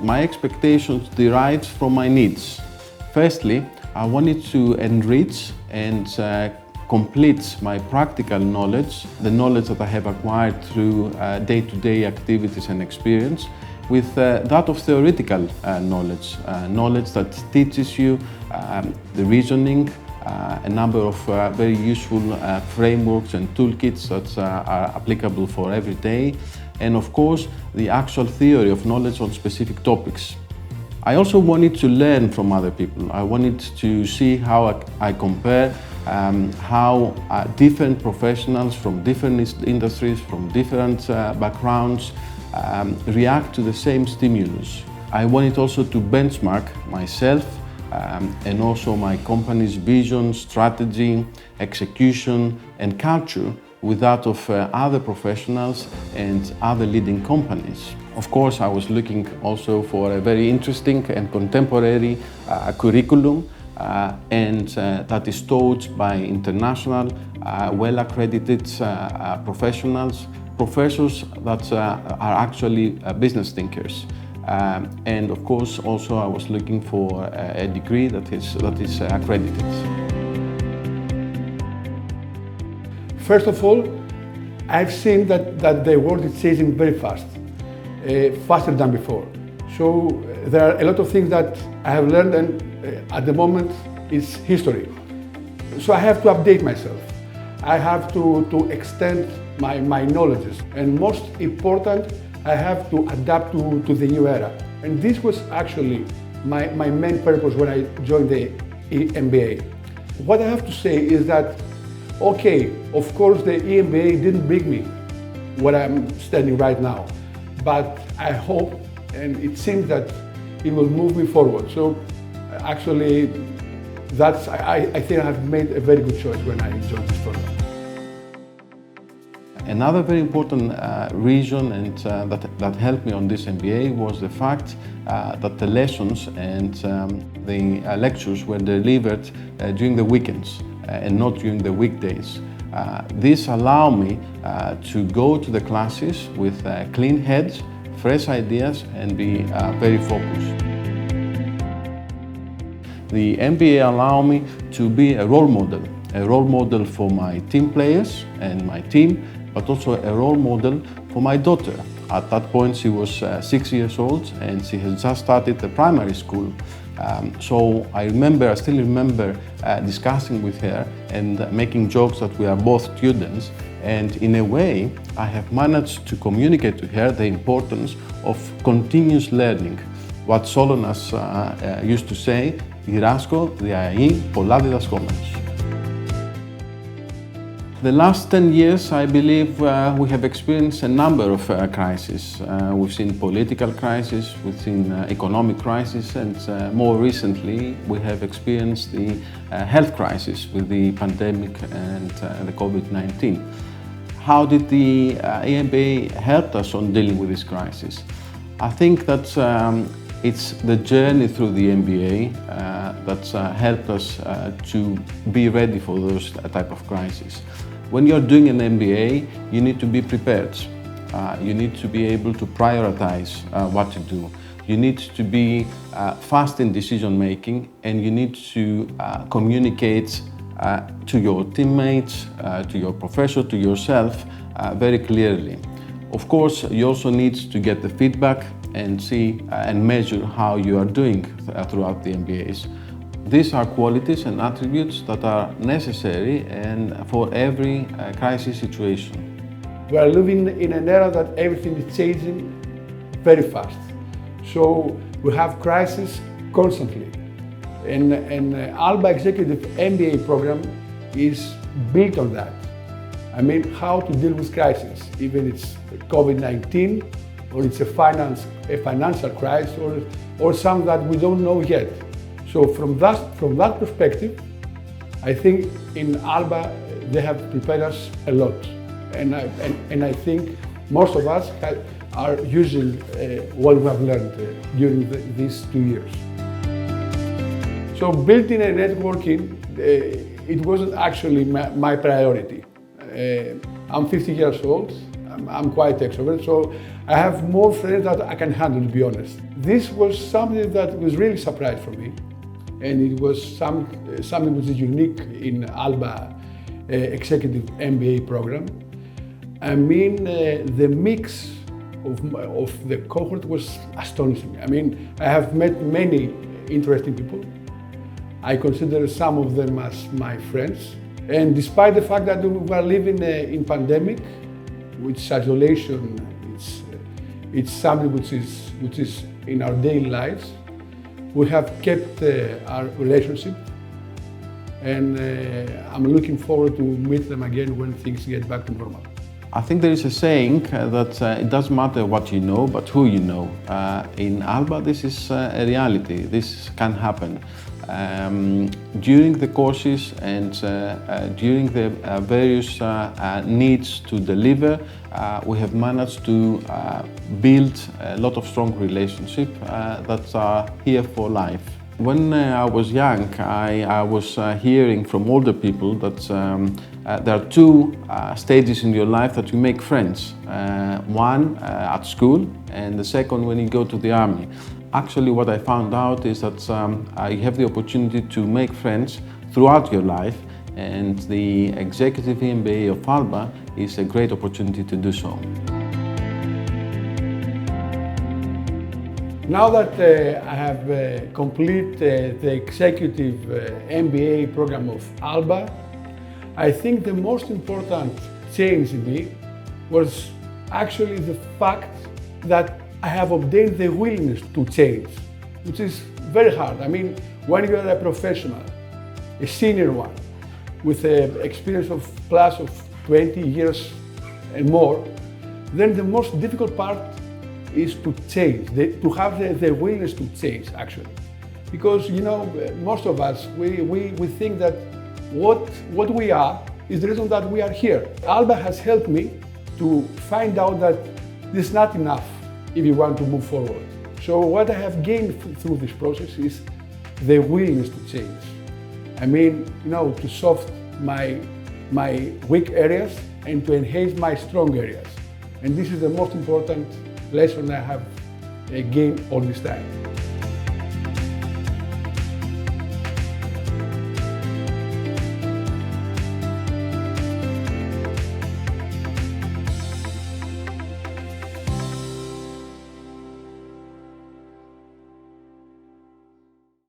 my expectations derived from my needs. Firstly, I wanted to enrich and complete my practical knowledge, the knowledge that I have acquired through day-to-day activities and experience, with that of theoretical knowledge, knowledge that teaches you the reasoning, a number of very useful frameworks and toolkits that are applicable for every day, and of course the actual theory of knowledge on specific topics. I also wanted to learn from other people. I wanted to see how I compare how different professionals from different industries, from different backgrounds react to the same stimulus. I wanted also to benchmark myself and also my company's vision, strategy, execution and culture with that of other professionals and other leading companies. Of course, I was looking also for a very interesting and contemporary curriculum and that is taught by international, well-accredited professionals, professors that are actually business thinkers. And of course, also I was looking for a degree that is accredited. First of all, I've seen that the world is changing very fast, faster than before. So there are a lot of things that I have learned and at the moment it's history. So I have to update myself. I have to extend my knowledges, and most important, I have to adapt to the new era. And this was actually my main purpose when I joined the EMBA. What I have to say is that, okay, of course the EMBA didn't bring me where I'm standing right now, but I hope and it seems that it will move me forward. So actually, I think I have made a very good choice when I joined this program. Another very important reason and that helped me on this MBA was the fact that the lessons and the lectures were delivered during the weekends and not during the weekdays. This allowed me to go to the classes with clean heads, fresh ideas and be very focused. The MBA allowed me to be a role model for my team players and my team, but also a role model for my daughter. At that point she was 6 years old and she had just started the primary school. So I still remember discussing with her and making jokes that we are both students, and in a way I have managed to communicate to her the importance of continuous learning. What Solonas used to say, «Γυράσκω διαεί πολλά διδασκόμενος». The last 10 years, I believe, we have experienced a number of crises. We've seen political crisis, we've seen economic crisis, and more recently, we have experienced the health crisis with the pandemic and the COVID-19. How did the EMBA help us on dealing with this crisis? I think that it's the journey through the MBA that's helped us to be ready for those type of crises. When you're doing an MBA, you need to be prepared. You need to be able to prioritize what to do. You need to be fast in decision making, and you need to communicate to your teammates, to your professor, to yourself very clearly. Of course, you also need to get the feedback and see and measure how you are doing throughout the MBAs. These are qualities and attributes that are necessary and for every crisis situation. We are living in an era that everything is changing very fast. So we have crises constantly. And Alba Executive MBA program is built on that. I mean, how to deal with crisis, even it's COVID-19 or it's a financial crisis or something that we don't know yet. So from that perspective, I think in Alba they have prepared us a lot, and I think most of us are using what we have learned during these 2 years. So building a networking, it wasn't actually my priority. I'm 50 years old. I'm quite extrovert, so I have more friends that I can handle, to be honest. This was something that was really surprised for me, and it was something which is unique in Alba Executive MBA program. I mean, the mix of the cohort was astonishing. I mean, I have met many interesting people. I consider some of them as my friends. And despite the fact that we were living in pandemic, which isolation, it's something which is in our daily lives, we have kept our relationship, and I'm looking forward to meet them again when things get back to normal. I think there is a saying that it doesn't matter what you know, but who you know. In Alba, this is a reality. This can happen. During the courses and during the various needs to deliver, we have managed to build a lot of strong relationships that are here for life. When I was young, I was hearing from older people that there are two stages in your life that you make friends. One at school, and the second when you go to the army. Actually, what I found out is that you have the opportunity to make friends throughout your life, and the Executive MBA of Alba is a great opportunity to do so. Now that I have completed the Executive MBA program of Alba, I think the most important change in me was actually the fact that I have obtained the willingness to change, which is very hard. I mean, when you are a professional, a senior one, with an experience of plus of 20 years and more, then the most difficult part is to change, to have the willingness to change, actually. Because, you know, most of us, we think that what we are is the reason that we are here. Alba has helped me to find out that this is not enough if you want to move forward. So what I have gained through this process is the willingness to change. I mean, you know, to soften my weak areas and to enhance my strong areas. And this is the most important lesson I have gained all this time.